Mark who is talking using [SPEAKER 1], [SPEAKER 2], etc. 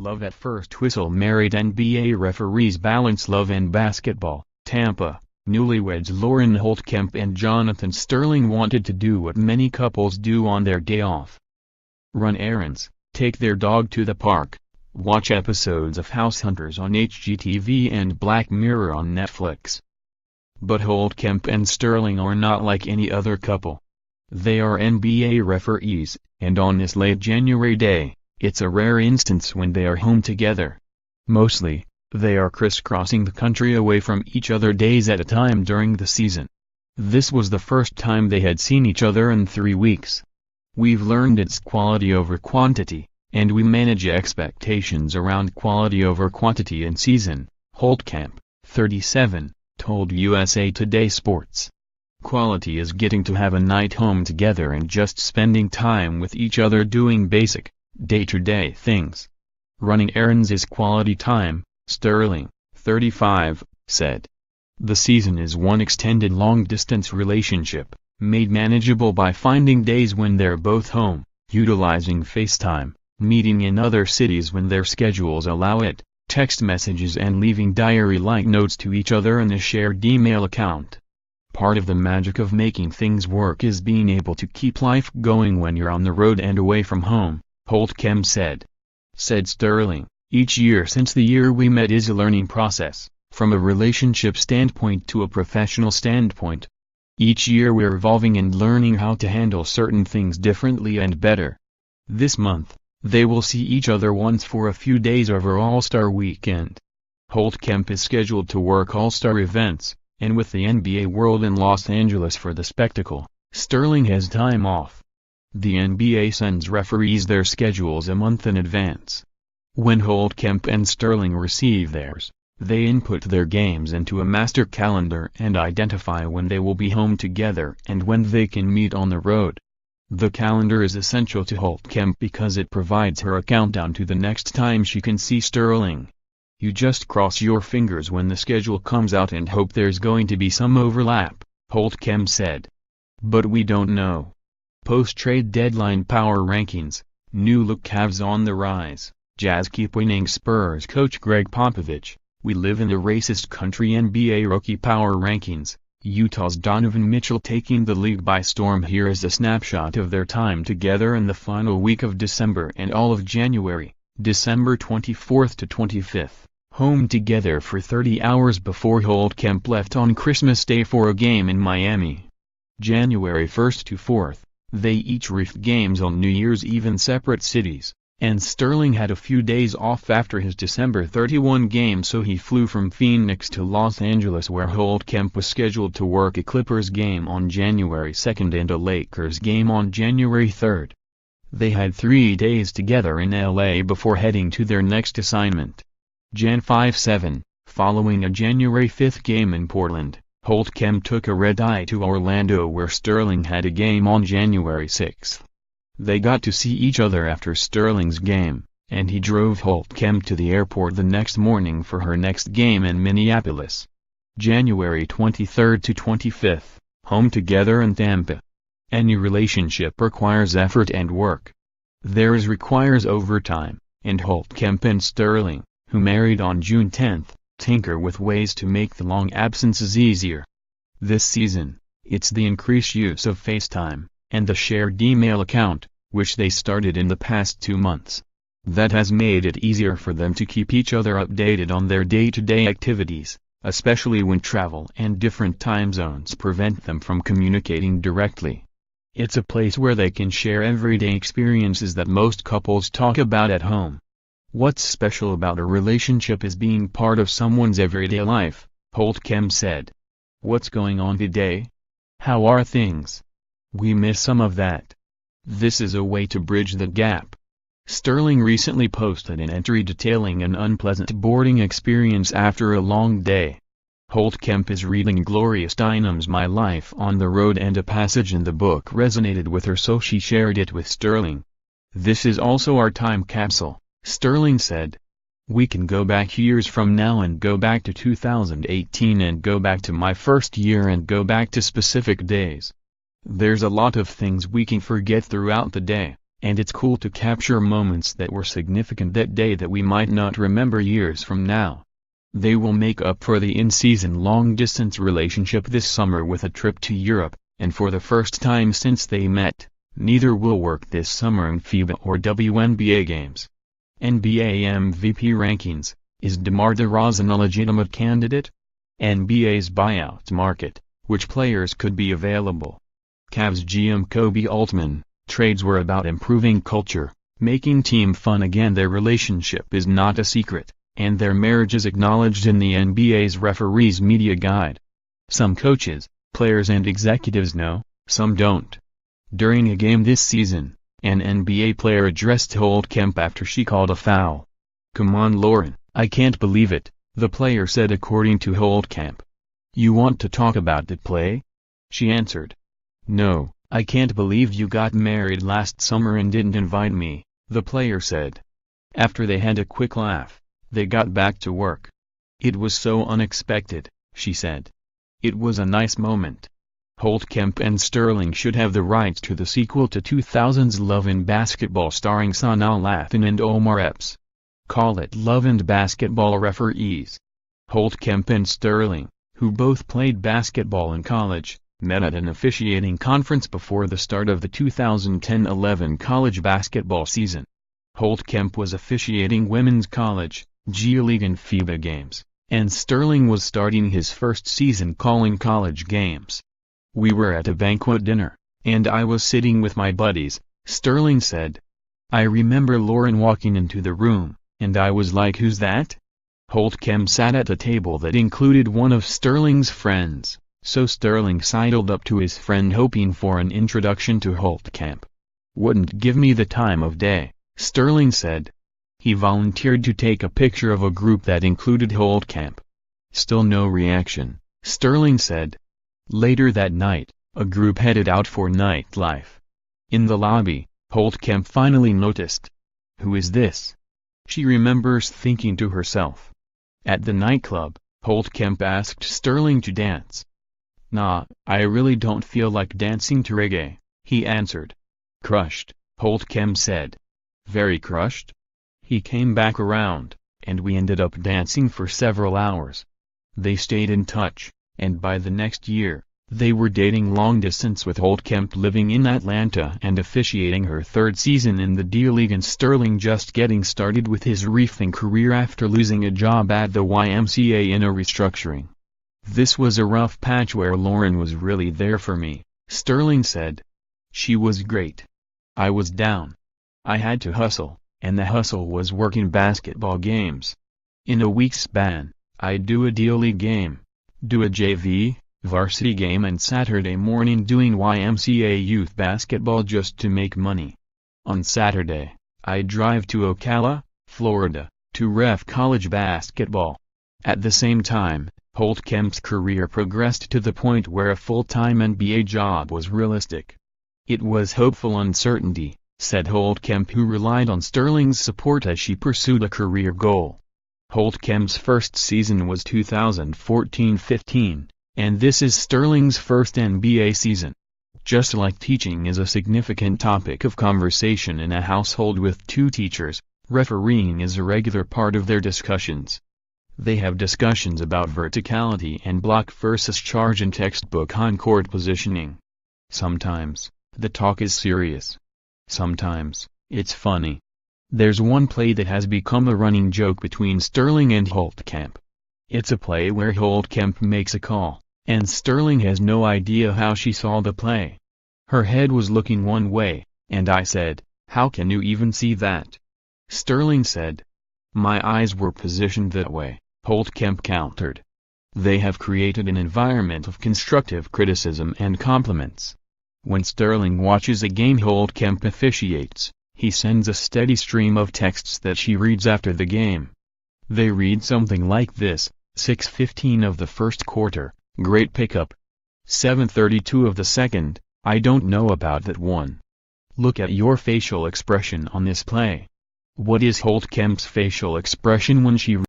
[SPEAKER 1] Love at first whistle married NBA referees balance love and basketball. Tampa, Newlyweds Lauren Holtkamp and Jonathan Sterling wanted to do what many couples do on their day off. Run errands, take their dog to the park, watch episodes of House Hunters on HGTV and Black Mirror on Netflix. But Holtkamp and Sterling are not like any other couple. They are NBA referees, and on this late January day, it's a rare instance when they are home together. Mostly, they are crisscrossing the country away from each other days at a time during the season. This was the first time they had seen each other in 3 weeks. We've learned it's quality over quantity, and we manage expectations around quality over quantity in season, Holtkamp, 37, told USA Today Sports. Quality is getting to have a night home together and just spending time with each other doing basic, day-to-day things. Running errands is quality time, Sterling, 35, said. The season is one extended long-distance relationship, made manageable by finding days when they're both home, utilizing FaceTime, meeting in other cities when their schedules allow it, text messages and leaving diary-like notes to each other in a shared email account. Part of the magic of making things work is being able to keep life going when you're on the road and away from home, Holtkamp said. Said Sterling, each year since the year we met is a learning process, from a relationship standpoint to a professional standpoint. Each year we're evolving and learning how to handle certain things differently and better. This month, they will see each other once for a few days over All-Star Weekend. Holtkamp is scheduled to work All-Star events, and with the NBA World in Los Angeles for the spectacle, Sterling has time off. The NBA sends referees their schedules a month in advance. When Holtkamp and Sterling receive theirs, they input their games into a master calendar and identify when they will be home together and when they can meet on the road. The calendar is essential to Holtkamp because it provides her a countdown to the next time she can see Sterling. You just cross your fingers when the schedule comes out and hope there's going to be some overlap, Holtkamp said. But we don't know. Post-trade deadline power rankings, new look Cavs on the rise, Jazz keep winning Spurs coach Greg Popovich, we live in a racist country NBA rookie power rankings, Utah's Donovan Mitchell taking the league by storm. Here is a snapshot of their time together in the final week of December and all of January, December 24th to 25th. Home together for 30 hours before Holtkamp left on Christmas Day for a game in Miami. January 1st to 4th, they each riffed games on New Year's Eve in separate cities, and Sterling had a few days off after his December 31 game, so he flew from Phoenix to Los Angeles where Holtkamp was scheduled to work a Clippers game on January 2nd and a Lakers game on January 3rd. They had 3 days together in LA before heading to their next assignment. Jan 5-7, following a January 5th game in Portland, Holtkamp took a red-eye to Orlando where Sterling had a game on January 6th. They got to see each other after Sterling's game, and he drove Holtkamp to the airport the next morning for her next game in Minneapolis. January 23rd to 25th, home together in Tampa. Any relationship requires effort and work. Theirs requires overtime, and Holtkamp and Sterling, who married on June 10, tinker with ways to make the long absences easier. This season, it's the increased use of FaceTime, and the shared email account, which they started in the past 2 months. That has made it easier for them to keep each other updated on their day-to-day activities, especially when travel and different time zones prevent them from communicating directly. It's a place where they can share everyday experiences that most couples talk about at home. What's special about a relationship is being part of someone's everyday life, Holtkamp said. What's going on today? How are things? We miss some of that. This is a way to bridge the gap. Sterling recently posted an entry detailing an unpleasant boarding experience after a long day. Holtkamp is reading Gloria Steinem's My Life on the Road, and a passage in the book resonated with her, so she shared it with Sterling. This is also our time capsule, Sterling said. We can go back years from now and go back to 2018 and go back to my first year and go back to specific days. There's a lot of things we can forget throughout the day, And it's cool to capture moments that were significant that day that we might not remember years from now. They will make up for the in-season long-distance relationship this summer with a trip to Europe, and for the first time since they met, neither will work this summer in FIBA or WNBA games. NBA MVP rankings: is DeMar DeRozan a legitimate candidate? NBA's buyout market: which players could be available? Cavs GM Koby Altman: trades were about improving culture, making team fun again. Their relationship is not a secret, and their marriage is acknowledged in the NBA's referees media guide. Some coaches, players and executives know, some don't. During a game this season, an NBA player addressed Holtkamp after she called a foul. "Come on Lauren, I can't believe it," the player said according to Holtkamp. "You want to talk about that play?" She answered. "No, I can't believe you got married last summer and didn't invite me," the player said. After they had a quick laugh, they got back to work. "It was so unexpected," she said. "It was a nice moment." Holtkamp and Sterling should have the rights to the sequel to 2000's Love and Basketball starring Sanaa Lathan and Omar Epps. Call it Love and Basketball referees. Holtkamp and Sterling, who both played basketball in college, met at an officiating conference before the start of the 2010-11 college basketball season. Holtkamp was officiating women's college, G League and FIBA games, and Sterling was starting his first season calling college games. "We were at a banquet dinner, and I was sitting with my buddies," Sterling said. "I remember Lauren walking into the room, and I was like, 'Who's that?'" Holtkamp sat at a table that included one of Sterling's friends, so Sterling sidled up to his friend hoping for an introduction to Holtkamp. "Wouldn't give me the time of day," Sterling said. He volunteered to take a picture of a group that included Holtkamp. "Still no reaction," Sterling said. Later that night, a group headed out for nightlife. In the lobby, Holtkamp finally noticed. "Who is this?" she remembers thinking to herself. At the nightclub, Holtkamp asked Sterling to dance. "Nah, I really don't feel like dancing to reggae," he answered. "Crushed," Holtkamp said. "Very crushed?" He came back around, and we ended up dancing for several hours. They stayed in touch, and by the next year, they were dating long-distance with Holtkamp living in Atlanta and officiating her third season in the D League and Sterling just getting started with his reefing career after losing a job at the YMCA in a restructuring. "This was a rough patch where Lauren was really there for me," Sterling said. "She was great. I was down. I had to hustle, and the hustle was working basketball games. In a week's span, I'd do a D League game, do a JV, varsity game and Saturday morning doing YMCA youth basketball just to make money. On Saturday, I'd drive to Ocala, Florida, to ref college basketball." At the same time, Holtkamp's career progressed to the point where a full-time NBA job was realistic. "It was hopeful uncertainty," said Holtkamp, who relied on Sterling's support as she pursued a career goal. Holtkamp's first season was 2014-15, and this is Sterling's first NBA season. Just like teaching is a significant topic of conversation in a household with two teachers, refereeing is a regular part of their discussions. They have discussions about verticality and block versus charge and textbook on-court positioning. Sometimes, the talk is serious. Sometimes, it's funny. There's one play that has become a running joke between Sterling and Holtkamp. It's a play where Holtkamp makes a call, and Sterling has no idea how she saw the play. "Her head was looking one way, and I said, 'How can you even see that?' Sterling said. "My eyes were positioned that way," Holtkamp countered. They have created an environment of constructive criticism and compliments. When Sterling watches a game Holtkamp officiates, he sends a steady stream of texts that she reads after the game. They read something like this: 6:15 of the first quarter, great pickup. 7:32 of the second, I don't know about that one. Look at your facial expression on this play. What is Holtkamp's facial expression when she